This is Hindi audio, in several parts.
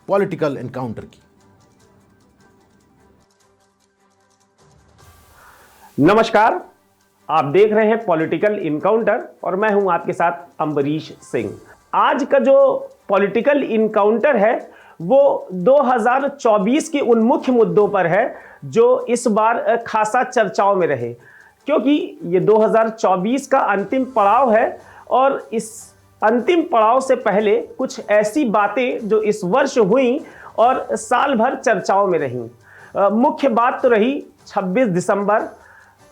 पॉलिटिकल एनकाउंटर की। नमस्कार, आप देख रहे हैं पॉलिटिकल इनकाउंटर और मैं हूं आपके साथ अम्बरीश सिंह। आज का जो पॉलिटिकल इनकाउंटर है वो 2024 के उन मुख्य मुद्दों पर है जो इस बार खासा चर्चाओं में रहे, क्योंकि ये 2024 का अंतिम पड़ाव है और इस अंतिम पड़ाव से पहले कुछ ऐसी बातें जो इस वर्ष हुई और साल भर चर्चाओं में रहीं। मुख्य बात तो रही 26 दिसंबर,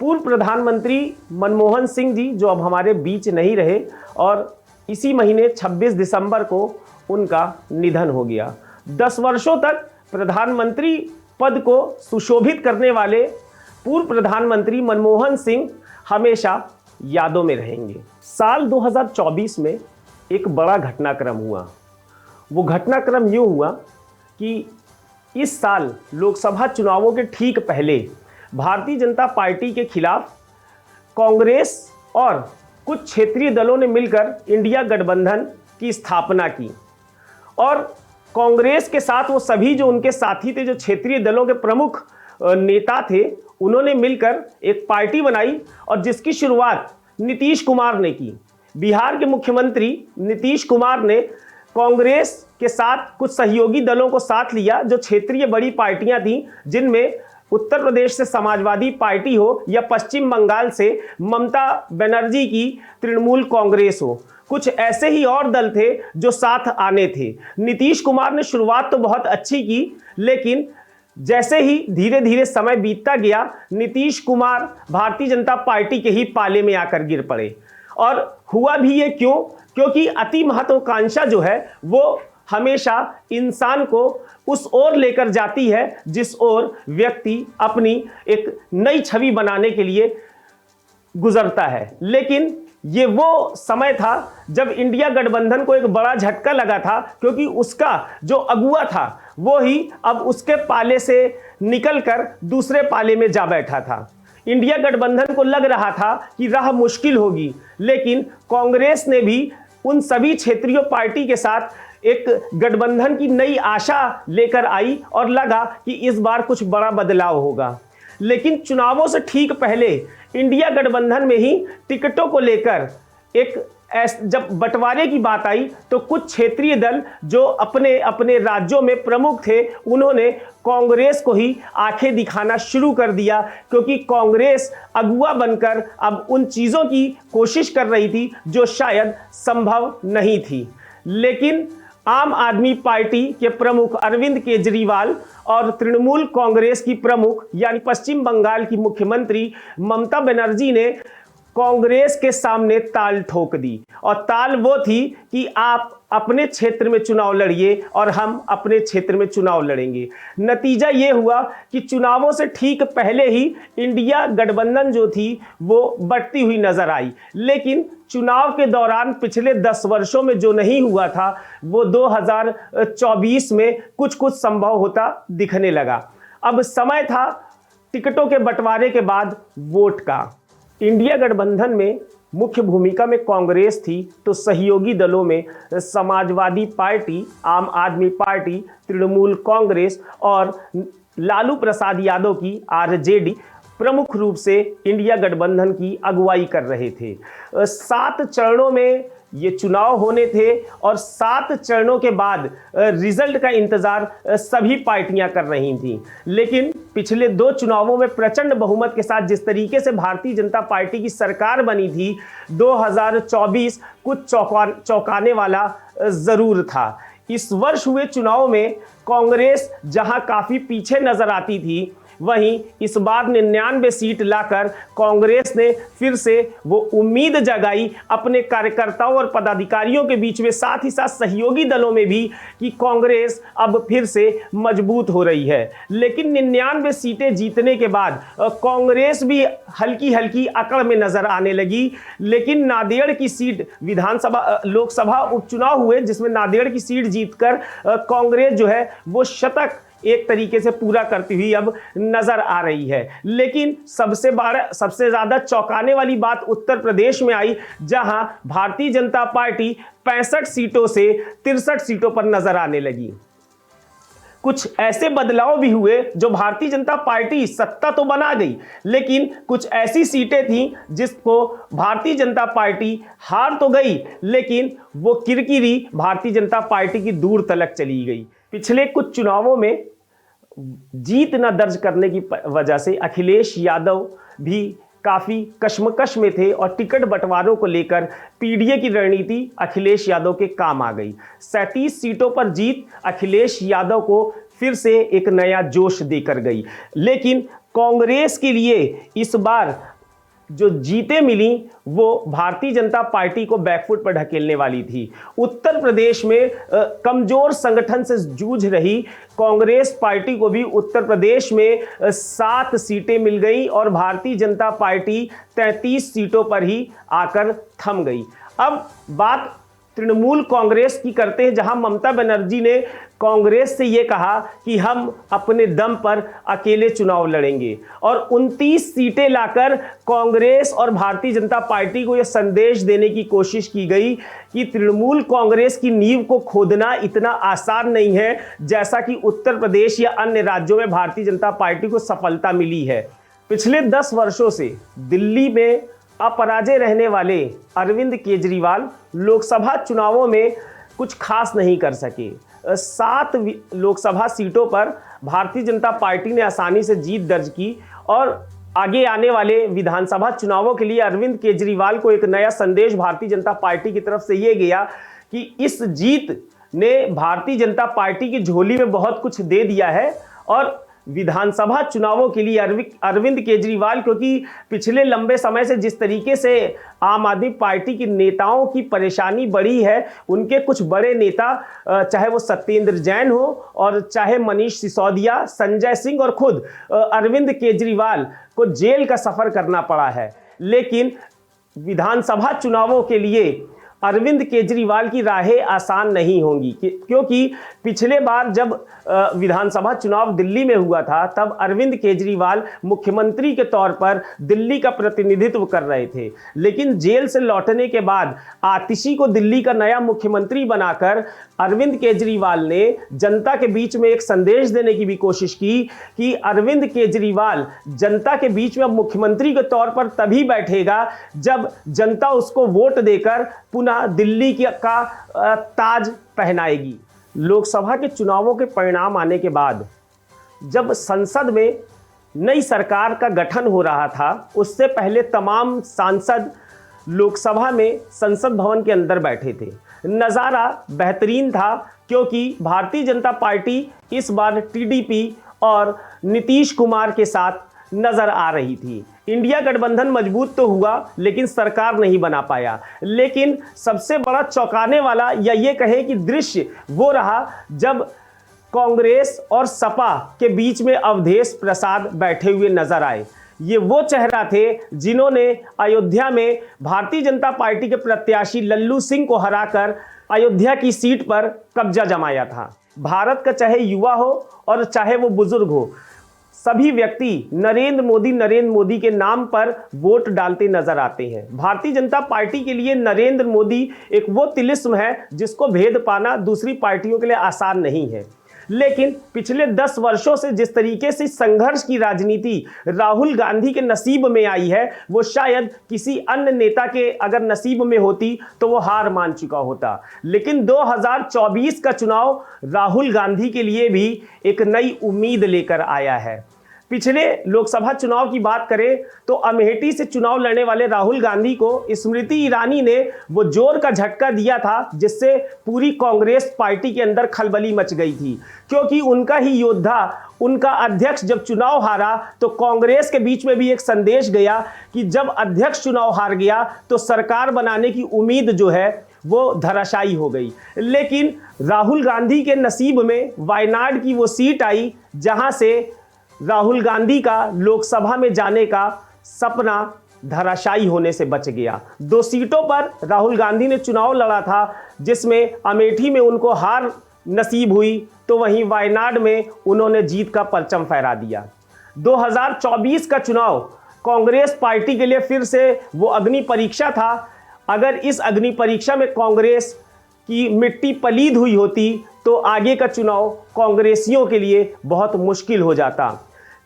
पूर्व प्रधानमंत्री मनमोहन सिंह जी जो अब हमारे बीच नहीं रहे और इसी महीने 26 दिसंबर को उनका निधन हो गया। 10 वर्षों तक प्रधानमंत्री पद को सुशोभित करने वाले पूर्व प्रधानमंत्री मनमोहन सिंह हमेशा यादों में रहेंगे। साल 2024 में एक बड़ा घटनाक्रम हुआ। वो घटनाक्रम यूँ हुआ कि इस साल लोकसभा चुनावों के ठीक पहले भारतीय जनता पार्टी के खिलाफ कांग्रेस और कुछ क्षेत्रीय दलों ने मिलकर इंडिया गठबंधन की स्थापना की और कांग्रेस के साथ वो सभी जो उनके साथी थे, जो क्षेत्रीय दलों के प्रमुख नेता थे, उन्होंने मिलकर एक पार्टी बनाई और जिसकी शुरुआत नीतीश कुमार ने की। बिहार के मुख्यमंत्री नीतीश कुमार ने कांग्रेस के साथ कुछ सहयोगी दलों को साथ लिया जो क्षेत्रीय बड़ी पार्टियां थीं, जिनमें उत्तर प्रदेश से समाजवादी पार्टी हो या पश्चिम बंगाल से ममता बनर्जी की तृणमूल कांग्रेस हो। कुछ ऐसे ही और दल थे जो साथ आने थे। नीतीश कुमार ने शुरुआत तो बहुत अच्छी की, लेकिन जैसे ही धीरे धीरे समय बीतता गया, नीतीश कुमार भारतीय जनता पार्टी के ही पाले में आकर गिर पड़े। और हुआ भी ये क्यों? क्योंकि अति महत्वाकांक्षा जो है वो हमेशा इंसान को उस ओर लेकर जाती है जिस ओर व्यक्ति अपनी एक नई छवि बनाने के लिए गुजरता है। लेकिन ये वो समय था जब इंडिया गठबंधन को एक बड़ा झटका लगा था, क्योंकि उसका जो अगुआ था वो ही अब उसके पाले से निकलकर दूसरे पाले में जा बैठा था। इंडिया गठबंधन को लग रहा था कि राह मुश्किल होगी, लेकिन कांग्रेस ने भी उन सभी क्षेत्रीय पार्टी के साथ एक गठबंधन की नई आशा लेकर आई और लगा कि इस बार कुछ बड़ा बदलाव होगा। लेकिन चुनावों से ठीक पहले इंडिया गठबंधन में ही टिकटों को लेकर जब बंटवारे की बात आई तो कुछ क्षेत्रीय दल जो अपने अपने राज्यों में प्रमुख थे, उन्होंने कांग्रेस को ही आंखें दिखाना शुरू कर दिया, क्योंकि कांग्रेस अगुआ बनकर अब उन चीज़ों की कोशिश कर रही थी जो शायद संभव नहीं थी। लेकिन आम आदमी पार्टी के प्रमुख अरविंद केजरीवाल और तृणमूल कांग्रेस की प्रमुख यानी पश्चिम बंगाल की मुख्यमंत्री ममता बनर्जी ने कांग्रेस के सामने ताल ठोक दी, और ताल वो थी कि आप अपने क्षेत्र में चुनाव लड़िए और हम अपने क्षेत्र में चुनाव लड़ेंगे। नतीजा ये हुआ कि चुनावों से ठीक पहले ही इंडिया गठबंधन जो थी वो बढ़ती हुई नजर आई, लेकिन चुनाव के दौरान पिछले 10 वर्षों में जो नहीं हुआ था वो 2024 में कुछ कुछ संभव होता दिखने लगा। अब समय था टिकटों के बंटवारे के बाद वोट का। इंडिया गठबंधन में मुख्य भूमिका में कांग्रेस थी, तो सहयोगी दलों में समाजवादी पार्टी, आम आदमी पार्टी, तृणमूल कांग्रेस और लालू प्रसाद यादव की आरजेडी प्रमुख रूप से इंडिया गठबंधन की अगुवाई कर रहे थे। 7 चरणों में ये चुनाव होने थे और 7 चरणों के बाद रिजल्ट का इंतजार सभी पार्टियां कर रही थीं। लेकिन पिछले 2 चुनावों में प्रचंड बहुमत के साथ जिस तरीके से भारतीय जनता पार्टी की सरकार बनी थी, 2024 कुछ चौंकाने वाला जरूर था। इस वर्ष हुए चुनाव में कांग्रेस जहां काफी पीछे नजर आती थी, वहीं इस बार 99 सीट लाकर कांग्रेस ने फिर से वो उम्मीद जगाई अपने कार्यकर्ताओं और पदाधिकारियों के बीच में, साथ ही साथ सहयोगी दलों में भी, कि कांग्रेस अब फिर से मजबूत हो रही है। लेकिन 99 सीटें जीतने के बाद कांग्रेस भी हल्की हल्की अकड़ में नजर आने लगी। लेकिन नांदेड़ की सीट लोकसभा उपचुनाव हुए जिसमें नांदेड़ की सीट जीतकर कांग्रेस जो है वो शतक एक तरीके से पूरा करती हुई अब नजर आ रही है। लेकिन सबसे ज्यादा चौंकाने वाली बात उत्तर प्रदेश में आई, जहां भारतीय जनता पार्टी 65 सीटों से 63 सीटों पर नजर आने लगी। कुछ ऐसे बदलाव भी हुए जो भारतीय जनता पार्टी सत्ता तो बना गई, लेकिन कुछ ऐसी सीटें थीं जिसको भारतीय जनता पार्टी हार तो गई, लेकिन वो किरकिरी भारतीय जनता पार्टी की दूर तलक चली गई। पिछले कुछ चुनावों में जीत न दर्ज करने की वजह से अखिलेश यादव भी काफी कश्मकश में थे और टिकट बंटवारों को लेकर पीडीए की रणनीति अखिलेश यादव के काम आ गई। 37 सीटों पर जीत अखिलेश यादव को फिर से एक नया जोश देकर गई, लेकिन कांग्रेस के लिए इस बार जो जीतें मिली वो भारतीय जनता पार्टी को बैकफुट पर ढकेलने वाली थी। उत्तर प्रदेश में कमजोर संगठन से जूझ रही कांग्रेस पार्टी को भी उत्तर प्रदेश में 7 सीटें मिल गई और भारतीय जनता पार्टी 33 सीटों पर ही आकर थम गई। अब बात तृणमूल कांग्रेस की करते हैं, जहां ममता बनर्जी ने कांग्रेस से यह कहा कि हम अपने दम पर अकेले चुनाव लड़ेंगे और 29 सीटें लाकर कांग्रेस और भारतीय जनता पार्टी को यह संदेश देने की कोशिश की गई कि तृणमूल कांग्रेस की नींव को खोदना इतना आसान नहीं है जैसा कि उत्तर प्रदेश या अन्य राज्यों में भारतीय जनता पार्टी को सफलता मिली है। पिछले 10 वर्षों से दिल्ली में अपराजय रहने वाले अरविंद केजरीवाल लोकसभा चुनावों में कुछ खास नहीं कर सके। 7 लोकसभा सीटों पर भारतीय जनता पार्टी ने आसानी से जीत दर्ज की और आगे आने वाले विधानसभा चुनावों के लिए अरविंद केजरीवाल को एक नया संदेश भारतीय जनता पार्टी की तरफ से ये गया कि इस जीत ने भारतीय जनता पार्टी की झोली में बहुत कुछ दे दिया है और विधानसभा चुनावों के लिए अरविंद केजरीवाल, क्योंकि पिछले लंबे समय से जिस तरीके से आम आदमी पार्टी के नेताओं की परेशानी बढ़ी है, उनके कुछ बड़े नेता चाहे वो सत्येंद्र जैन हो और चाहे मनीष सिसोदिया, संजय सिंह और खुद अरविंद केजरीवाल को जेल का सफर करना पड़ा है। लेकिन विधानसभा चुनावों के लिए अरविंद केजरीवाल की राहें आसान नहीं होंगी, क्योंकि पिछले बार जब विधानसभा चुनाव दिल्ली में हुआ था तब अरविंद केजरीवाल मुख्यमंत्री के तौर पर दिल्ली का प्रतिनिधित्व कर रहे थे, लेकिन जेल से लौटने के बाद आतिशी को दिल्ली का नया मुख्यमंत्री बनाकर अरविंद केजरीवाल ने जनता के बीच में एक संदेश देने की भी कोशिश की कि अरविंद केजरीवाल जनता के बीच में अब मुख्यमंत्री के तौर पर तभी बैठेगा जब जनता उसको वोट देकर पुनः दिल्ली का ताज पहनाएगी। लोकसभा के चुनावों के परिणाम आने के बाद जब संसद में नई सरकार का गठन हो रहा था, उससे पहले तमाम सांसद लोकसभा में संसद भवन के अंदर बैठे थे। नज़ारा बेहतरीन था क्योंकि भारतीय जनता पार्टी इस बार टीडीपी और नीतीश कुमार के साथ नजर आ रही थी। इंडिया गठबंधन मजबूत तो हुआ लेकिन सरकार नहीं बना पाया। लेकिन सबसे बड़ा चौंकाने वाला या ये कहे कि दृश्य वो रहा जब कांग्रेस और सपा के बीच में अवधेश प्रसाद बैठे हुए नजर आए। ये वो चेहरा थे जिन्होंने अयोध्या में भारतीय जनता पार्टी के प्रत्याशी लल्लू सिंह को हराकर अयोध्या की सीट पर कब्जा जमाया था। भारत का चाहे युवा हो और चाहे वो बुजुर्ग हो, सभी व्यक्ति नरेंद्र मोदी के नाम पर वोट डालते नजर आते हैं। भारतीय जनता पार्टी के लिए नरेंद्र मोदी एक वो तिलिस्म है जिसको भेद पाना दूसरी पार्टियों के लिए आसान नहीं है। लेकिन पिछले 10 वर्षों से जिस तरीके से संघर्ष की राजनीति राहुल गांधी के नसीब में आई है, वो शायद किसी अन्य नेता के अगर नसीब में होती तो वो हार मान चुका होता। लेकिन 2024 का चुनाव राहुल गांधी के लिए भी एक नई उम्मीद लेकर आया है। पिछले लोकसभा चुनाव की बात करें तो अमेठी से चुनाव लड़ने वाले राहुल गांधी को स्मृति ईरानी ने वो जोर का झटका दिया था जिससे पूरी कांग्रेस पार्टी के अंदर खलबली मच गई थी, क्योंकि उनका ही योद्धा, उनका अध्यक्ष जब चुनाव हारा तो कांग्रेस के बीच में भी एक संदेश गया कि जब अध्यक्ष चुनाव हार गया तो सरकार बनाने की उम्मीद जो है वो धराशायी हो गई। लेकिन राहुल गांधी के नसीब में वायनाड की वो सीट आई जहां से राहुल गांधी का लोकसभा में जाने का सपना धराशायी होने से बच गया। 2 सीटों पर राहुल गांधी ने चुनाव लड़ा था जिसमें अमेठी में उनको हार नसीब हुई तो वहीं वायनाड में उन्होंने जीत का परचम फहरा दिया। 2024 का चुनाव कांग्रेस पार्टी के लिए फिर से वो अग्नि परीक्षा था। अगर इस अग्नि परीक्षा में कांग्रेस की मिट्टी पलीद हुई होती तो आगे का चुनाव कांग्रेसियों के लिए बहुत मुश्किल हो जाता।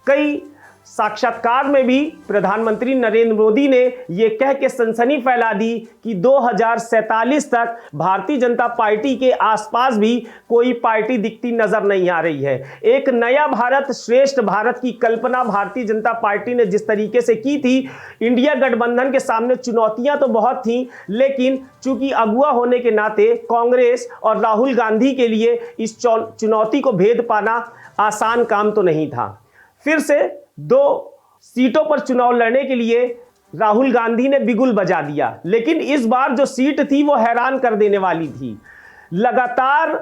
कई साक्षात्कार में भी प्रधानमंत्री नरेंद्र मोदी ने यह कह के सनसनी फैला दी कि 2047 तक भारतीय जनता पार्टी के आसपास भी कोई पार्टी दिखती नजर नहीं आ रही है। एक नया भारत, श्रेष्ठ भारत की कल्पना भारतीय जनता पार्टी ने जिस तरीके से की थी, इंडिया गठबंधन के सामने चुनौतियां तो बहुत थीं, लेकिन चूंकि अगुआ होने के नाते कांग्रेस और राहुल गांधी के लिए इस चुनौती को भेद पाना आसान काम तो नहीं था। फिर से 2 सीटों पर चुनाव लड़ने के लिए राहुल गांधी ने बिगुल बजा दिया, लेकिन इस बार जो सीट थी वो हैरान कर देने वाली थी। लगातार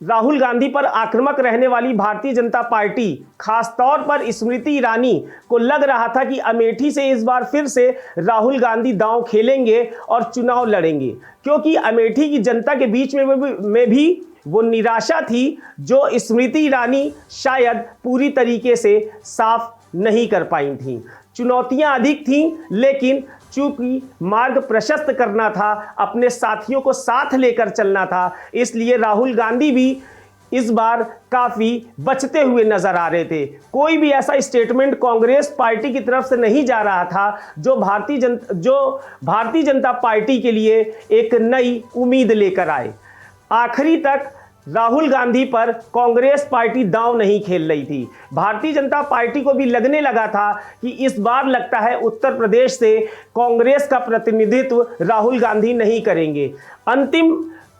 राहुल गांधी पर आक्रामक रहने वाली भारतीय जनता पार्टी, खासतौर पर स्मृति ईरानी को लग रहा था कि अमेठी से इस बार फिर से राहुल गांधी दांव खेलेंगे और चुनाव लड़ेंगे, क्योंकि अमेठी की जनता के बीच में भी वो निराशा थी जो स्मृति ईरानी शायद पूरी तरीके से साफ नहीं कर पाई थी। चुनौतियां अधिक थीं, लेकिन चूंकि मार्ग प्रशस्त करना था, अपने साथियों को साथ लेकर चलना था, इसलिए राहुल गांधी भी इस बार काफी बचते हुए नजर आ रहे थे। कोई भी ऐसा स्टेटमेंट कांग्रेस पार्टी की तरफ से नहीं जा रहा था जो भारतीय जनता पार्टी के लिए एक नई उम्मीद लेकर आए। आखिरी तक राहुल गांधी पर कांग्रेस पार्टी दांव नहीं खेल रही थी। भारतीय जनता पार्टी को भी लगने लगा था कि इस बार लगता है उत्तर प्रदेश से कांग्रेस का प्रतिनिधित्व राहुल गांधी नहीं करेंगे। अंतिम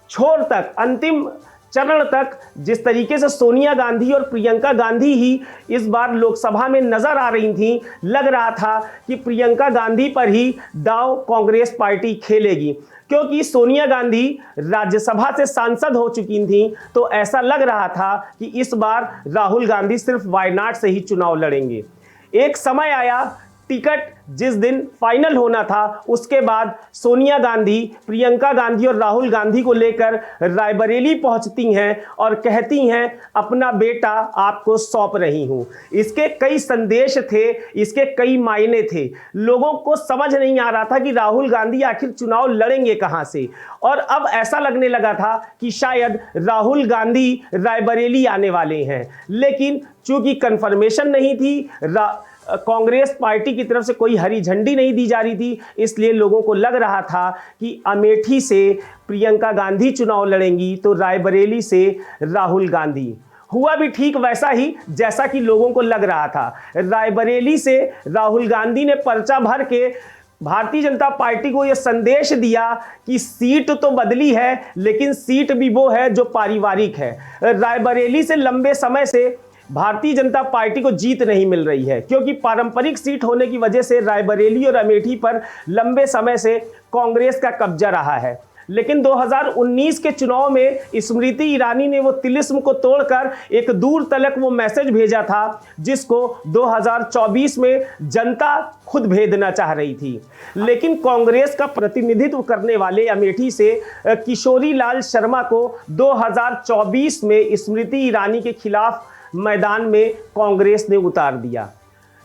छोर तक, अंतिम चरण तक जिस तरीके से सोनिया गांधी और प्रियंका गांधी ही इस बार लोकसभा में नजर आ रही थीं, लग रहा था कि प्रियंका गांधी पर ही दांव कांग्रेस पार्टी खेलेगी, क्योंकि सोनिया गांधी राज्यसभा से सांसद हो चुकी थीं। तो ऐसा लग रहा था कि इस बार राहुल गांधी सिर्फ वायनाड से ही चुनाव लड़ेंगे। एक समय आया, टिकट जिस दिन फाइनल होना था, उसके बाद सोनिया गांधी, प्रियंका गांधी और राहुल गांधी को लेकर रायबरेली पहुंचती हैं और कहती हैं अपना बेटा आपको सौंप रही हूं। इसके कई संदेश थे, इसके कई मायने थे। लोगों को समझ नहीं आ रहा था कि राहुल गांधी आखिर चुनाव लड़ेंगे कहां से, और अब ऐसा लगने लगा था कि शायद राहुल गांधी रायबरेली आने वाले हैं। लेकिन चूंकि कंफर्मेशन नहीं थी, कांग्रेस पार्टी की तरफ से कोई हरी झंडी नहीं दी जा रही थी, इसलिए लोगों को लग रहा था कि अमेठी से प्रियंका गांधी चुनाव लड़ेंगी तो रायबरेली से राहुल गांधी। हुआ भी ठीक वैसा ही जैसा कि लोगों को लग रहा था। रायबरेली से राहुल गांधी ने पर्चा भर के भारतीय जनता पार्टी को यह संदेश दिया कि सीट तो बदली है, लेकिन सीट भी वो है जो पारिवारिक है। रायबरेली से लंबे समय से भारतीय जनता पार्टी को जीत नहीं मिल रही है, क्योंकि पारंपरिक सीट होने की वजह से रायबरेली और अमेठी पर लंबे समय से कांग्रेस का कब्जा रहा है। लेकिन 2019 के चुनाव में स्मृति ईरानी ने वो तिलिस्म को तोड़कर एक दूर तलक वो मैसेज भेजा था जिसको 2024 में जनता खुद भेदना चाह रही थी। लेकिन कांग्रेस का प्रतिनिधित्व करने वाले अमेठी से किशोरी लाल शर्मा को 2024 में स्मृति ईरानी के खिलाफ मैदान में कांग्रेस ने उतार दिया।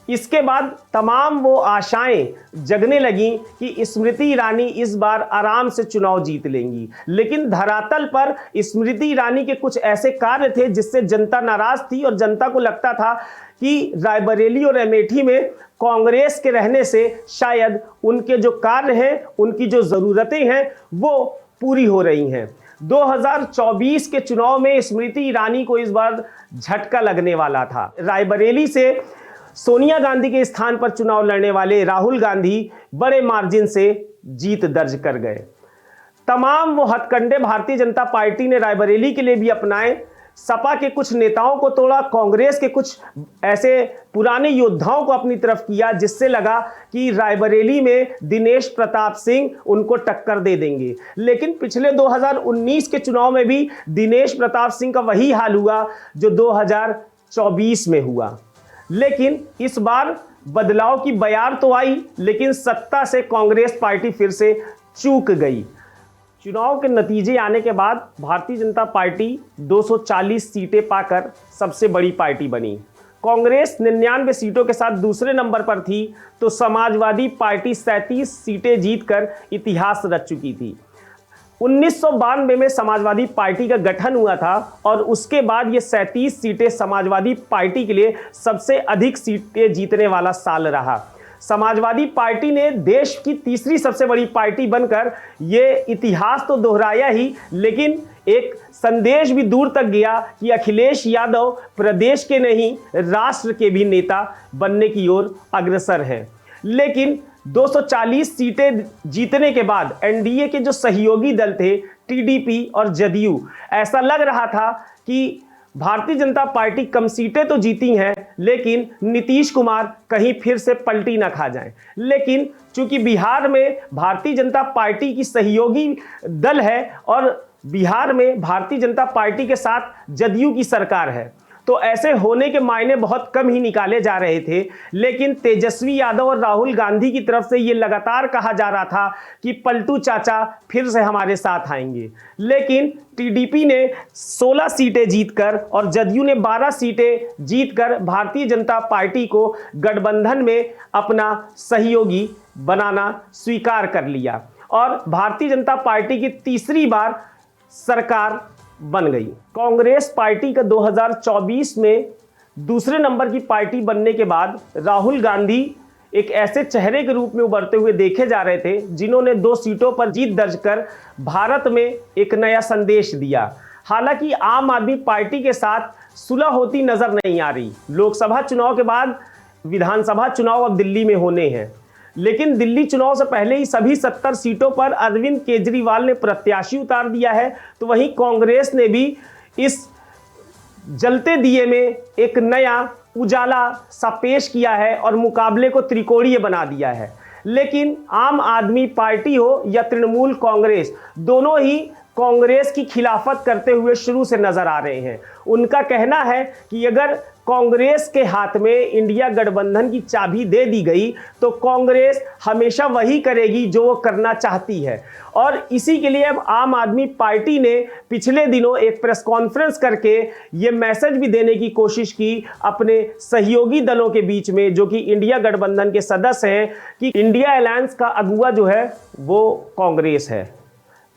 इसके बाद तमाम वो आशाएं जगने लगी कि स्मृति ईरानी इस बार आराम से चुनाव जीत लेंगी, लेकिन धरातल पर स्मृति ईरानी के कुछ ऐसे कार्य थे जिससे जनता नाराज थी और जनता को लगता था कि रायबरेली और अमेठी में कांग्रेस के रहने से शायद उनके जो कार्य हैं, उनकी जो ज़रूरतें हैं वो पूरी हो रही हैं। 2024 के चुनाव में स्मृति ईरानी को इस बार झटका लगने वाला था। रायबरेली से सोनिया गांधी के स्थान पर चुनाव लड़ने वाले राहुल गांधी बड़े मार्जिन से जीत दर्ज कर गए। तमाम वो हथकंडे भारतीय जनता पार्टी ने रायबरेली के लिए भी अपनाए। सपा के कुछ नेताओं को तोड़ा, कांग्रेस के कुछ ऐसे पुराने योद्धाओं को अपनी तरफ किया, जिससे लगा कि रायबरेली में दिनेश प्रताप सिंह उनको टक्कर दे देंगे। लेकिन पिछले 2019 के चुनाव में भी दिनेश प्रताप सिंह का वही हाल हुआ जो 2024 में हुआ। लेकिन इस बार बदलाव की बयार तो आई, लेकिन सत्ता से कांग्रेस पार्टी फिर से चूक गई। चुनाव के नतीजे आने के बाद भारतीय जनता पार्टी 240 सीटें पाकर सबसे बड़ी पार्टी बनी। कांग्रेस 99 सीटों के साथ दूसरे नंबर पर थी, तो समाजवादी पार्टी 37 सीटें जीतकर इतिहास रच चुकी थी। 1992 में समाजवादी पार्टी का गठन हुआ था और उसके बाद ये 37 सीटें समाजवादी पार्टी के लिए सबसे अधिक सीटें जीतने वाला साल रहा। समाजवादी पार्टी ने देश की तीसरी सबसे बड़ी पार्टी बनकर ये इतिहास तो दोहराया ही, लेकिन एक संदेश भी दूर तक गया कि अखिलेश यादव प्रदेश के नहीं राष्ट्र के भी नेता बनने की ओर अग्रसर है। लेकिन 240 सीटें जीतने के बाद एनडीए के जो सहयोगी दल थे टीडीपी और जदयू, ऐसा लग रहा था कि भारतीय जनता पार्टी कम सीटें तो जीती हैं लेकिन नीतीश कुमार कहीं फिर से पलटी ना खा जाएं। लेकिन चूंकि बिहार में भारतीय जनता पार्टी की सहयोगी दल है और बिहार में भारतीय जनता पार्टी के साथ जदयू की सरकार है, तो ऐसे होने के मायने बहुत कम ही निकाले जा रहे थे। लेकिन तेजस्वी यादव और राहुल गांधी की तरफ से ये लगातार कहा जा रहा था कि पलटू चाचा फिर से हमारे साथ आएंगे। लेकिन टीडीपी ने 16 सीटें जीतकर और जदयू ने 12 सीटें जीतकर भारतीय जनता पार्टी को गठबंधन में अपना सहयोगी बनाना स्वीकार कर लिया और भारतीय जनता पार्टी की तीसरी बार सरकार बन गई। कांग्रेस पार्टी का 2024 में दूसरे नंबर की पार्टी बनने के बाद राहुल गांधी एक ऐसे चेहरे के रूप में उभरते हुए देखे जा रहे थे जिन्होंने 2 सीटों पर जीत दर्ज कर भारत में एक नया संदेश दिया। हालांकि आम आदमी पार्टी के साथ सुलह होती नजर नहीं आ रही। लोकसभा चुनाव के बाद विधानसभा चुनाव अब दिल्ली में होने हैं, लेकिन दिल्ली चुनाव से पहले ही सभी 70 सीटों पर अरविंद केजरीवाल ने प्रत्याशी उतार दिया है। तो वहीं कांग्रेस ने भी इस जलते दिए में एक नया उजाला सा पेश किया है और मुकाबले को त्रिकोणीय बना दिया है। लेकिन आम आदमी पार्टी हो या तृणमूल कांग्रेस, दोनों ही कांग्रेस की खिलाफत करते हुए शुरू से नजर आ रहे हैं। उनका कहना है कि अगर कांग्रेस के हाथ में इंडिया गठबंधन की चाबी दे दी गई तो कांग्रेस हमेशा वही करेगी जो वो करना चाहती है। और इसी के लिए अब आम आदमी पार्टी ने पिछले दिनों एक प्रेस कॉन्फ्रेंस करके ये मैसेज भी देने की कोशिश की अपने सहयोगी दलों के बीच में, जो कि इंडिया गठबंधन के सदस्य हैं, कि इंडिया अलायंस का अगुवा जो है वो कांग्रेस है।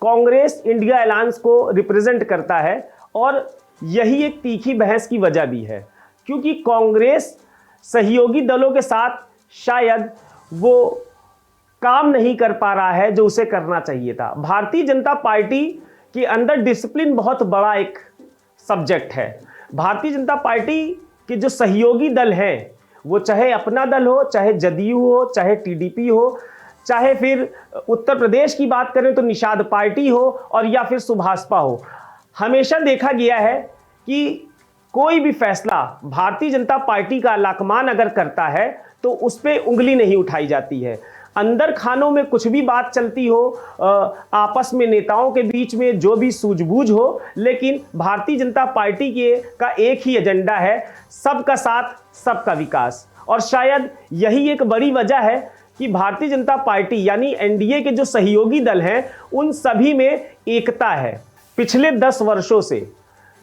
कांग्रेस इंडिया अलायंस को रिप्रेजेंट करता है और यही एक तीखी बहस की वजह भी है, क्योंकि कांग्रेस सहयोगी दलों के साथ शायद वो काम नहीं कर पा रहा है जो उसे करना चाहिए था। भारतीय जनता पार्टी के अंदर डिसिप्लिन बहुत बड़ा एक सब्जेक्ट है। भारतीय जनता पार्टी के जो सहयोगी दल हैं, वो चाहे अपना दल हो, चाहे जदयू हो, चाहे टीडीपी हो, चाहे फिर उत्तर प्रदेश की बात करें तो निषाद पार्टी हो और या फिर सुभाषपा हो, हमेशा देखा गया है कि कोई भी फैसला भारतीय जनता पार्टी का लाकमान अगर करता है तो उस पर उंगली नहीं उठाई जाती है। अंदर खानों में कुछ भी बात चलती हो, आपस में नेताओं के बीच में जो भी सूझबूझ हो, लेकिन भारतीय जनता पार्टी का एक ही एजेंडा है, सबका साथ सबका विकास। और शायद यही एक बड़ी वजह है कि भारतीय जनता पार्टी यानी एनडीए के जो सहयोगी दल हैं उन सभी में एकता है। पिछले 10 वर्षों से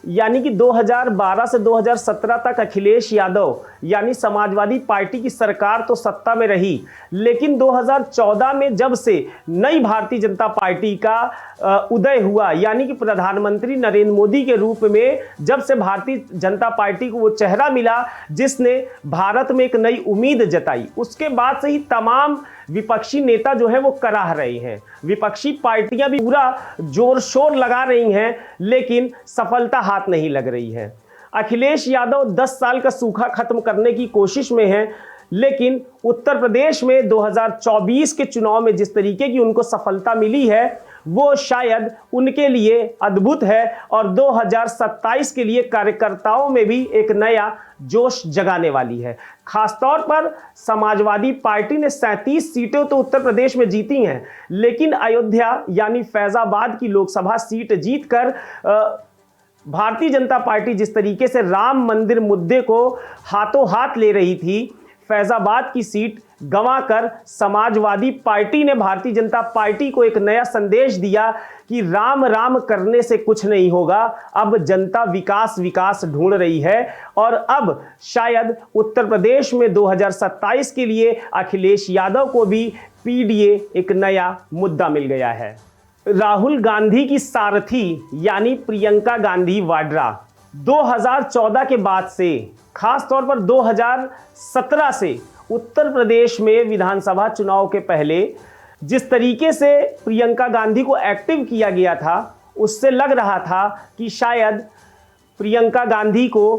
यानी कि 2012 से 2017 तक अखिलेश यादव यानी समाजवादी पार्टी की सरकार तो सत्ता में रही, लेकिन 2014 में जब से नई भारतीय जनता पार्टी का उदय हुआ, यानी कि प्रधानमंत्री नरेंद्र मोदी के रूप में जब से भारतीय जनता पार्टी को वो चेहरा मिला जिसने भारत में एक नई उम्मीद जताई, उसके बाद से ही तमाम विपक्षी नेता जो है वो कराह रहे हैं। विपक्षी पार्टियां भी पूरा जोर शोर लगा रही हैं, लेकिन सफलता हाथ नहीं लग रही है। अखिलेश यादव 10 साल का सूखा खत्म करने की कोशिश में हैं, लेकिन उत्तर प्रदेश में 2024 के चुनाव में जिस तरीके की उनको सफलता मिली है वो शायद उनके लिए अद्भुत है और 2027 के लिए कार्यकर्ताओं में भी एक नया जोश जगाने वाली है। खासतौर पर समाजवादी पार्टी ने 37 सीटें तो उत्तर प्रदेश में जीती हैं, लेकिन अयोध्या यानी फैजाबाद की लोकसभा सीट जीतकर भारतीय जनता पार्टी जिस तरीके से राम मंदिर मुद्दे को हाथों हाथ ले रही थी, फैजाबाद की सीट गंवाकर समाजवादी पार्टी ने भारतीय जनता पार्टी को एक नया संदेश दिया कि राम राम करने से कुछ नहीं होगा, अब जनता विकास विकास ढूंढ रही है। और अब शायद उत्तर प्रदेश में 2027 के लिए अखिलेश यादव को भी पीडीए एक नया मुद्दा मिल गया है। राहुल गांधी की सारथी यानी प्रियंका गांधी वाड्रा 2014 के बाद से, खास तौर पर 2017 से उत्तर प्रदेश में विधानसभा चुनाव के पहले जिस तरीके से प्रियंका गांधी को एक्टिव किया गया था, उससे लग रहा था कि शायद प्रियंका गांधी को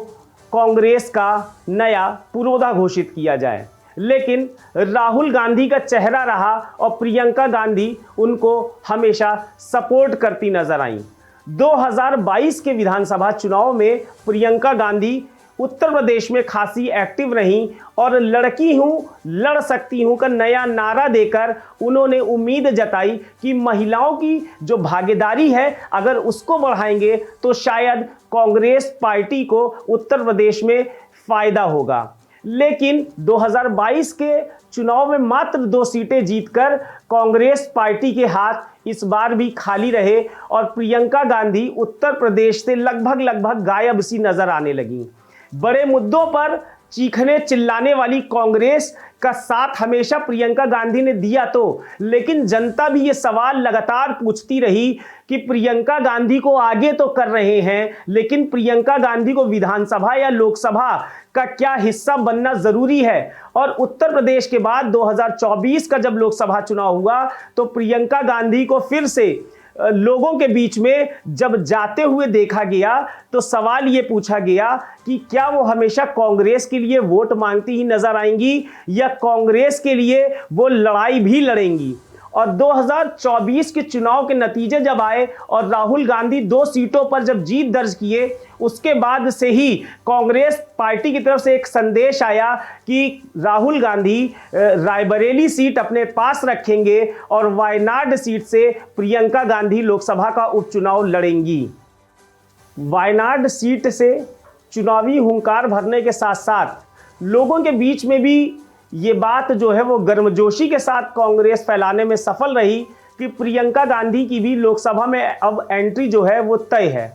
कांग्रेस का नया पुरोधा घोषित किया जाए। लेकिन राहुल गांधी का चेहरा रहा और प्रियंका गांधी उनको हमेशा सपोर्ट करती नजर आई। 2022 के विधानसभा चुनाव में प्रियंका गांधी उत्तर प्रदेश में खासी एक्टिव रहीं और लड़की हूं, लड़ सकती हूं का नया नारा देकर उन्होंने उम्मीद जताई कि महिलाओं की जो भागीदारी है अगर उसको बढ़ाएंगे तो शायद कांग्रेस पार्टी को उत्तर प्रदेश में फायदा होगा। लेकिन 2022 के चुनाव में मात्र 2 सीटें जीतकर कांग्रेस पार्टी के हाथ इस बार भी खाली रहे और प्रियंका गांधी उत्तर प्रदेश से लगभग गायब सी नजर आने लगी। बड़े मुद्दों पर चीखने चिल्लाने वाली कांग्रेस का साथ हमेशा प्रियंका गांधी ने दिया लेकिन जनता भी ये सवाल लगातार पूछती रही कि प्रियंका गांधी को आगे तो कर रहे हैं, लेकिन प्रियंका गांधी को विधानसभा या लोकसभा का क्या हिस्सा बनना जरूरी है। और उत्तर प्रदेश के बाद 2024 का जब लोकसभा चुनाव हुआ तो प्रियंका गांधी को फिर से लोगों के बीच में जब जाते हुए देखा गया तो सवाल ये पूछा गया कि क्या वो हमेशा कांग्रेस के लिए वोट मांगती ही नजर आएंगी या कांग्रेस के लिए वो लड़ाई भी लड़ेंगी। और 2024 के चुनाव के नतीजे जब आए और राहुल गांधी 2 सीटों पर जब जीत दर्ज किए, उसके बाद से ही कांग्रेस पार्टी की तरफ से एक संदेश आया कि राहुल गांधी रायबरेली सीट अपने पास रखेंगे और वायनाड सीट से प्रियंका गांधी लोकसभा का उपचुनाव लड़ेंगी। वायनाड सीट से चुनावी हुंकार भरने के साथ साथ लोगों के बीच में भी ये बात जो है वो गर्मजोशी के साथ कांग्रेस फैलाने में सफल रही कि प्रियंका गांधी की भी लोकसभा में अब एंट्री जो है वो तय है।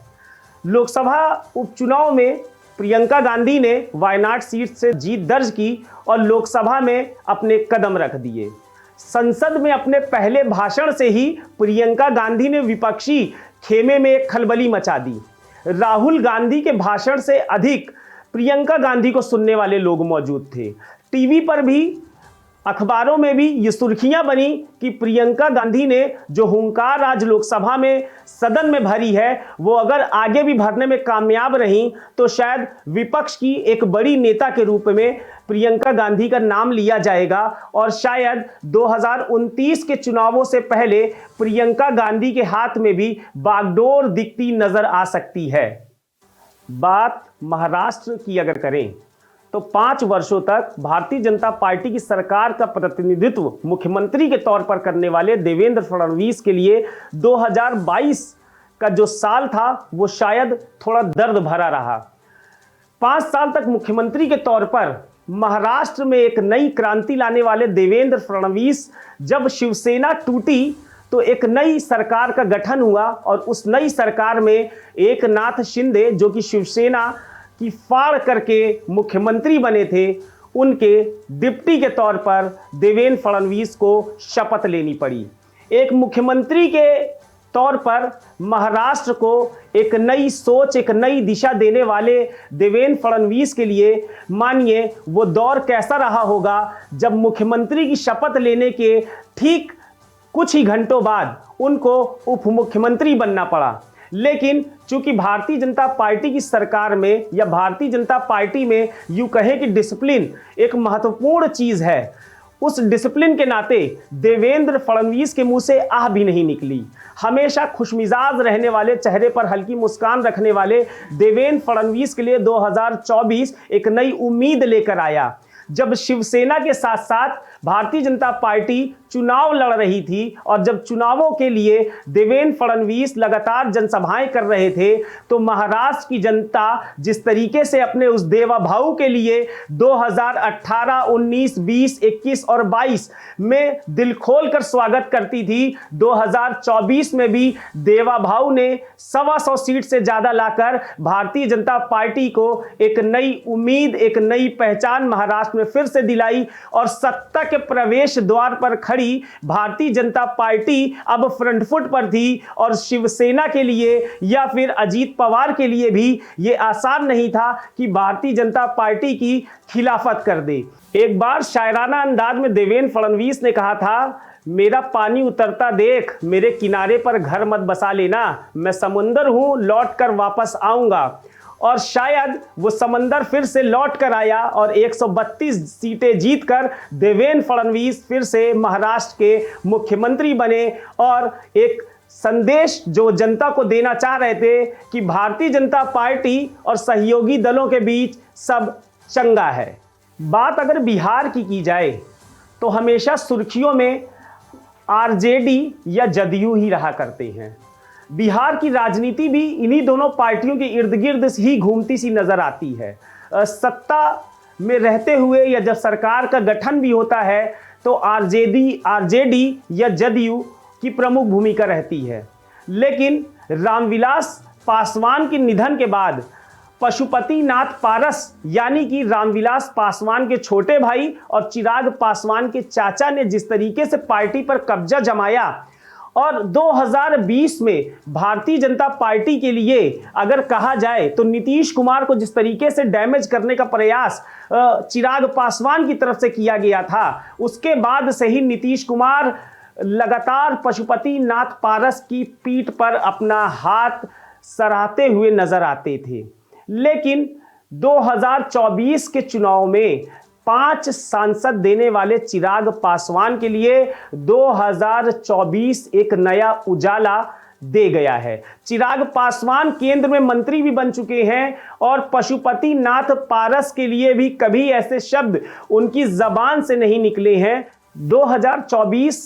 लोकसभा उपचुनाव में प्रियंका गांधी ने वायनाड सीट से जीत दर्ज की और लोकसभा में अपने कदम रख दिए। संसद में अपने पहले भाषण से ही प्रियंका गांधी ने विपक्षी खेमे में एक खलबली मचा दी। राहुल गांधी के भाषण से अधिक प्रियंका गांधी को सुनने वाले लोग मौजूद थे। टीवी पर भी, अखबारों में भी ये सुर्खियां बनी कि प्रियंका गांधी ने जो हुंकार आज लोकसभा में सदन में भरी है वो अगर आगे भी भरने में कामयाब रहीं तो शायद विपक्ष की एक बड़ी नेता के रूप में प्रियंका गांधी का नाम लिया जाएगा और शायद 2029 के चुनावों से पहले प्रियंका गांधी के हाथ में भी बागडोर दिखती नजर आ सकती है। बात महाराष्ट्र की अगर करें तो 5 वर्षों तक भारतीय जनता पार्टी की सरकार का प्रतिनिधित्व मुख्यमंत्री के तौर पर करने वाले देवेंद्र फडणवीस के लिए 2022 का जो साल था वो शायद थोड़ा दर्द भरा रहा। 5 साल तक मुख्यमंत्री के तौर पर महाराष्ट्र में एक नई क्रांति लाने वाले देवेंद्र फडणवीस जब शिवसेना टूटी तो एक नई सरकार का गठन हुआ और उस नई सरकार में एकनाथ शिंदे जो कि शिवसेना की फाड़ करके मुख्यमंत्री बने थे, उनके डिप्टी के तौर पर देवेंद्र फडणवीस को शपथ लेनी पड़ी। एक मुख्यमंत्री के तौर पर महाराष्ट्र को एक नई सोच, एक नई दिशा देने वाले देवेंद्र फडणवीस के लिए मानिए वो दौर कैसा रहा होगा जब मुख्यमंत्री की शपथ लेने के ठीक कुछ ही घंटों बाद उनको उप मुख्यमंत्री बनना पड़ा। लेकिन चूंकि भारतीय जनता पार्टी की सरकार में या भारतीय जनता पार्टी में यूं कहें कि डिसिप्लिन एक महत्वपूर्ण चीज है, उस डिसिप्लिन के नाते देवेंद्र फडणवीस के मुंह से आह भी नहीं निकली। हमेशा खुशमिजाज रहने वाले, चेहरे पर हल्की मुस्कान रखने वाले देवेंद्र फडणवीस के लिए 2024 एक नई उम्मीद लेकर आया। जब शिवसेना के साथ साथ भारतीय जनता पार्टी चुनाव लड़ रही थी और जब चुनावों के लिए देवेंद्र फडणवीस लगातार जनसभाएं कर रहे थे तो महाराष्ट्र की जनता जिस तरीके से अपने उस देवाभाऊ के लिए 2018, 19, 20, 21 और 22 में दिल खोल कर स्वागत करती थी, 2024 में भी देवाभाऊ ने 125 सीट से ज्यादा लाकर भारतीय जनता पार्टी को एक नई उम्मीद, एक नई पहचान महाराष्ट्र में फिर से दिलाई और सत्ता के प्रवेश द्वार पर खड़ी घड़ी भारतीय जनता पार्टी अब फ्रंट फुट पर थी और शिवसेना के लिए या फिर अजीत पवार के लिए भी यह आसान नहीं था कि भारतीय जनता पार्टी की खिलाफत कर दे। एक बार शायराना अंदाज में देवेंद्र फडणवीस ने कहा था, मेरा पानी उतरता देख, मेरे किनारे पर घर मत बसा लेना, मैं समुंदर हूं, लौट कर वापस आऊंगा। और शायद वो समंदर फिर से लौट कर आया और 132 सीटें जीतकर देवेंद्र फडणवीस फिर से महाराष्ट्र के मुख्यमंत्री बने और एक संदेश जो जनता को देना चाह रहे थे कि भारतीय जनता पार्टी और सहयोगी दलों के बीच सब चंगा है। बात अगर बिहार की जाए तो हमेशा सुर्खियों में आरजेडी या जदयू ही रहा करते हैं। बिहार की राजनीति भी इन्हीं दोनों पार्टियों के इर्द गिर्द ही घूमती सी नजर आती है। सत्ता में रहते हुए या जब सरकार का गठन भी होता है तो आरजेडी या जदयू की प्रमुख भूमिका रहती है। लेकिन रामविलास पासवान के निधन के बाद पशुपति नाथ पारस यानी कि रामविलास पासवान के छोटे भाई और चिराग पासवान के चाचा ने जिस तरीके से पार्टी पर कब्जा जमाया और 2020 में भारतीय जनता पार्टी के लिए अगर कहा जाए तो नीतीश कुमार को जिस तरीके से डैमेज करने का प्रयास चिराग पासवान की तरफ से किया गया था, उसके बाद से ही नीतीश कुमार लगातार पशुपति नाथ पारस की पीठ पर अपना हाथ सराहते हुए नजर आते थे। लेकिन 2024 के चुनाव में 5 सांसद देने वाले चिराग पासवान के लिए 2024 एक नया उजाला दे गया है। चिराग पासवान केंद्र में मंत्री भी बन चुके हैं और पशुपति नाथ पारस के लिए भी कभी ऐसे शब्द उनकी जबान से नहीं निकले हैं। 2024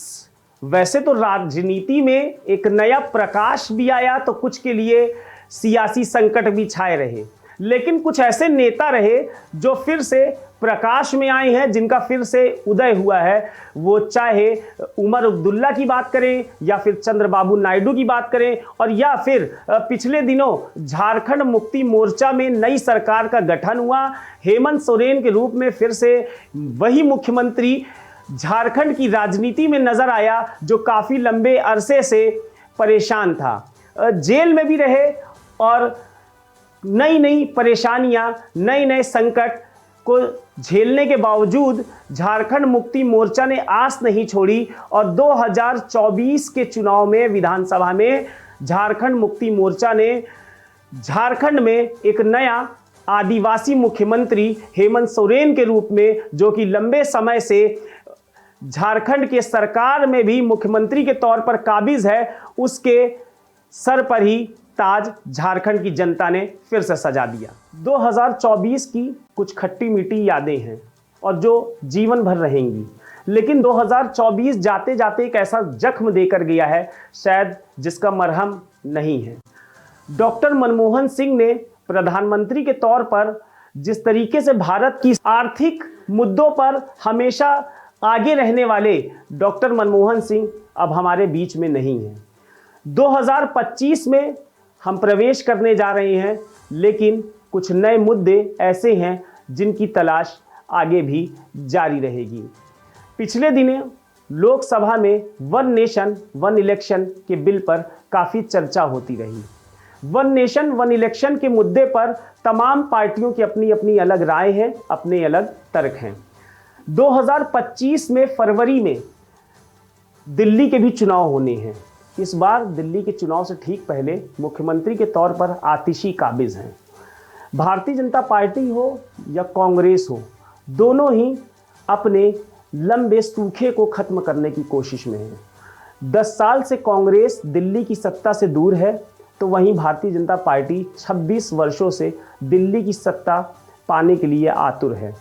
वैसे तो राजनीति में एक नया प्रकाश भी आया तो कुछ के लिए सियासी संकट भी छाए रहे, लेकिन कुछ ऐसे नेता रहे जो फिर से प्रकाश में आए हैं, जिनका फिर से उदय हुआ है। वो चाहे उमर अब्दुल्ला की बात करें या फिर चंद्रबाबू नायडू की बात करें और या फिर पिछले दिनों झारखंड मुक्ति मोर्चा में नई सरकार का गठन हुआ। हेमंत सोरेन के रूप में फिर से वही मुख्यमंत्री झारखंड की राजनीति में नजर आया जो काफी लंबे अरसे से परेशान था, जेल में भी रहे और नई नई परेशानियां, नए नए संकट को झेलने के बावजूद झारखंड मुक्ति मोर्चा ने आस नहीं छोड़ी और 2024 के चुनाव में विधानसभा में झारखंड मुक्ति मोर्चा ने झारखंड में एक नया आदिवासी मुख्यमंत्री हेमंत सोरेन के रूप में, जो कि लंबे समय से झारखंड के सरकार में भी मुख्यमंत्री के तौर पर काबिज है, उसके सर पर ही ताज झारखंड की जनता ने फिर से सजा दिया। 2024 की कुछ खट्टी मीठी यादें हैं और जो जीवन भर रहेंगी, लेकिन 2024 जाते जाते एक ऐसा जख्म देकर गया है शायद जिसका मरहम नहीं है। डॉक्टर मनमोहन सिंह ने प्रधानमंत्री के तौर पर जिस तरीके से भारत की आर्थिक मुद्दों पर हमेशा आगे रहने वाले डॉक्टर मनमोहन सिंह अब हमारे बीच में नहीं है। 2025 में हम प्रवेश करने जा रहे हैं, लेकिन कुछ नए मुद्दे ऐसे हैं जिनकी तलाश आगे भी जारी रहेगी। पिछले दिनों लोकसभा में वन नेशन वन इलेक्शन के बिल पर काफ़ी चर्चा होती रही। वन नेशन वन इलेक्शन के मुद्दे पर तमाम पार्टियों की अपनी अपनी अलग राय है, अपने अलग तर्क हैं। 2025 में फरवरी में दिल्ली के भी चुनाव होने हैं। इस बार दिल्ली के चुनाव से ठीक पहले मुख्यमंत्री के तौर पर आतिशी काबिज हैं। भारतीय जनता पार्टी हो या कांग्रेस हो, दोनों ही अपने लंबे सूखे को खत्म करने की कोशिश में है। 10 साल से कांग्रेस दिल्ली की सत्ता से दूर है, तो वहीं भारतीय जनता पार्टी 26 वर्षों से दिल्ली की सत्ता पाने के लिए आतुर है।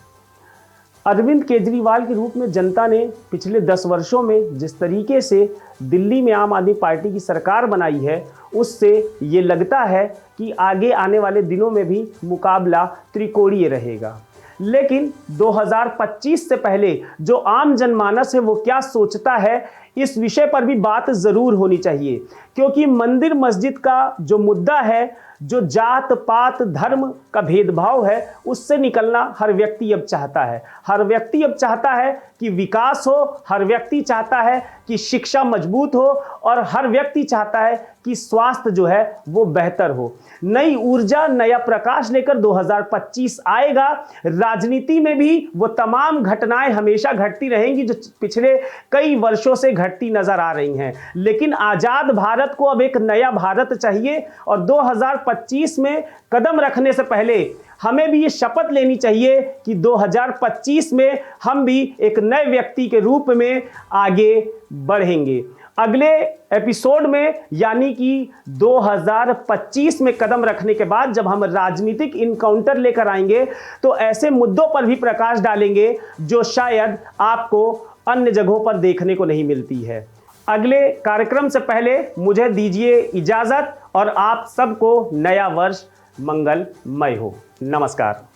अरविंद केजरीवाल के रूप में जनता ने पिछले 10 वर्षों में जिस तरीके से दिल्ली में आम आदमी पार्टी की सरकार बनाई है, उससे ये लगता है कि आगे आने वाले दिनों में भी मुकाबला त्रिकोणीय रहेगा। लेकिन 2025 से पहले जो आम जनमानस है वो क्या सोचता है, इस विषय पर भी बात जरूर होनी चाहिए, क्योंकि मंदिर मस्जिद का जो मुद्दा है, जो जात पात धर्म का भेदभाव है, उससे निकलना हर व्यक्ति अब चाहता है। हर व्यक्ति अब चाहता है कि विकास हो, हर व्यक्ति चाहता है कि शिक्षा मजबूत हो, और हर व्यक्ति चाहता है कि स्वास्थ्य जो है वो बेहतर हो। नई ऊर्जा, नया प्रकाश लेकर 2025 आएगा। राजनीति में भी वो तमाम घटनाएं हमेशा घटती रहेंगी जो पिछले कई वर्षों से घटती नजर आ रही हैं, लेकिन आजाद भारत को अब एक नया भारत चाहिए। और 2025 में कदम रखने से पहले हमें भी ये शपथ लेनी चाहिए कि 2025 में हम भी एक नए व्यक्ति के रूप में आगे बढ़ेंगे। अगले एपिसोड में, यानी कि 2025 में कदम रखने के बाद जब हम राजनीतिक इनकाउंटर लेकर आएंगे, तो ऐसे मुद्दों पर भी प्रकाश डालेंगे जो शायद आपको अन्य जगहों पर देखने को नहीं मिलती है। अगले कार्यक्रम से पहले मुझे दीजिए इजाजत, और आप सबको नया वर्ष मंगलमय हो। नमस्कार।